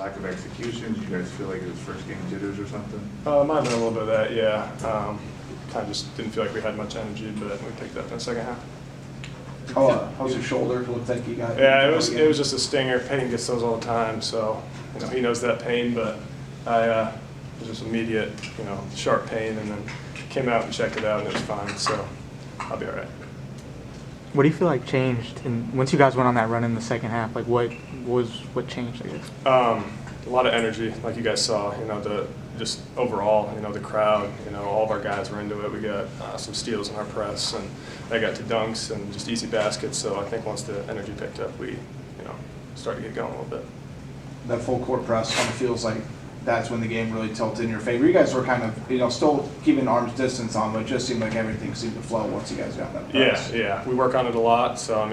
lack of execution? Do you guys feel like it was first game jitters or something? Might have been a little bit of that, yeah. Kind of just didn't feel like we had much energy, but we picked up in the second half. How's your shoulder? It looked like you got. Yeah, it was just a stinger. Payne gets those all the time, so he knows that pain. But it was just immediate, sharp pain, and then came out and checked it out, and it was fine. So I'll be all right. What do you feel like changed? And once you guys went on that run in the second half, like what changed? I guess. A lot of energy, like you guys saw. Just overall, the crowd. All of our guys were into it. We got some steals in our press, and they got to dunks and just easy baskets. So I think once the energy picked up, we, started to get going a little bit. That full court press kind of feels like that's when the game really tilted in your favor. You guys were kind of, still keeping arm's distance on, but it just seemed like everything seemed to flow once you guys got that press. Yeah. We work on it a lot, so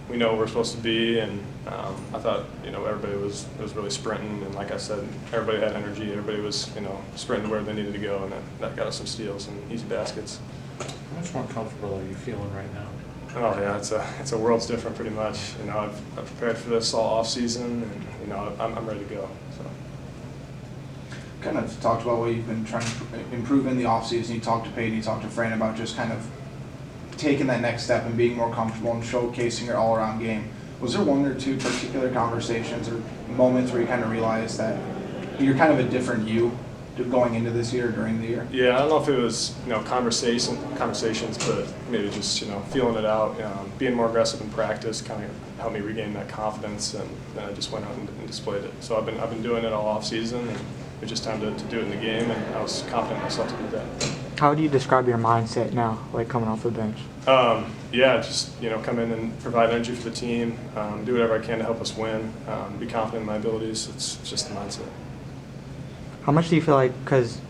we know where we're supposed to be, and I thought everybody was really sprinting, and like I said, everybody had energy. Everybody was sprinting where they needed to go, and that got us some steals and easy baskets. How much more comfortable are you feeling right now? Oh yeah, it's a world's different pretty much. I've prepared for this all off season, and I'm ready to go. So. Kind of talked about what you've been trying to improve in the offseason. You talked to Peyton, you talked to Fran about just kind of taking that next step and being more comfortable and showcasing your all-around game. Was there one or two particular conversations or moments where you kind of realized that you're kind of a different you going into this year, during the year? Yeah, I don't know if it was conversations, but maybe just feeling it out, being more aggressive in practice, kind of helped me regain that confidence, and then I just went out and displayed it. So I've been doing it all off season, and it was just time to do it in the game, and I was confident in myself to do that. How do you describe your mindset now, like coming off the bench? Just come in and provide energy for the team, do whatever I can to help us win, be confident in my abilities. It's just the mindset. How much do you feel like, because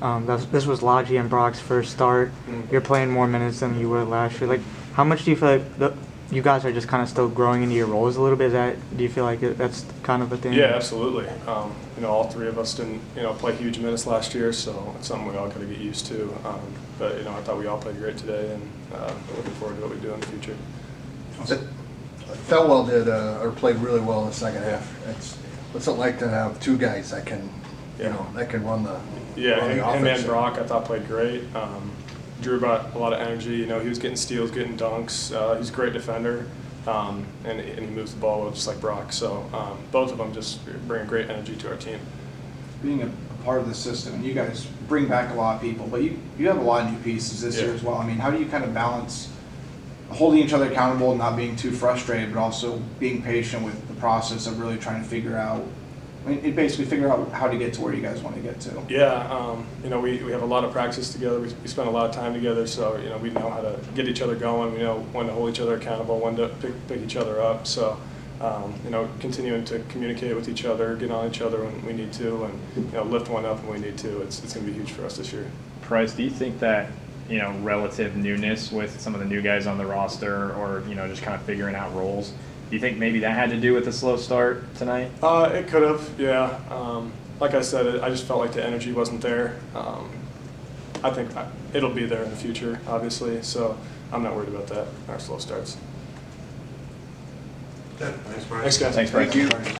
this was Logie and Brock's first start, you're playing more minutes than you were last year, like how much do you feel like you guys are just kind of still growing into your roles a little bit? Do you feel like that's kind of a thing? Yeah, absolutely. All three of us didn't play huge minutes last year, so it's something we all got to get used to. But I thought we all played great today, and looking forward to what we do in the future. Felwell played really well in the second half. What's it like to have two guys that can that can run the him and Brock I thought played great. Drew brought a lot of energy. He was getting steals, getting dunks. He's a great defender, and he moves the ball well, just like Brock. So both of them just bring great energy to our team. Being a part of the system, and you guys bring back a lot of people, but you have a lot of new pieces this year as well. How do you kind of balance holding each other accountable and not being too frustrated, but also being patient with the process of really trying to figure out how to get to where you guys want to get to? Yeah, we have a lot of practice together. We spend a lot of time together, so we know how to get each other going. We know when to hold each other accountable, when to pick each other up. So, continuing to communicate with each other, get on each other when we need to, and lift one up when we need to. It's going to be huge for us this year. Pryce, do you think that relative newness with some of the new guys on the roster, or just kind of figuring out roles? Do you think maybe that had to do with the slow start tonight? It could have, yeah. Like I said, I just felt like the energy wasn't there. I think it'll be there in the future, obviously, so I'm not worried about that, our slow starts. Thanks, Brian. Thanks, guys. Thanks, Pryce. Thank you.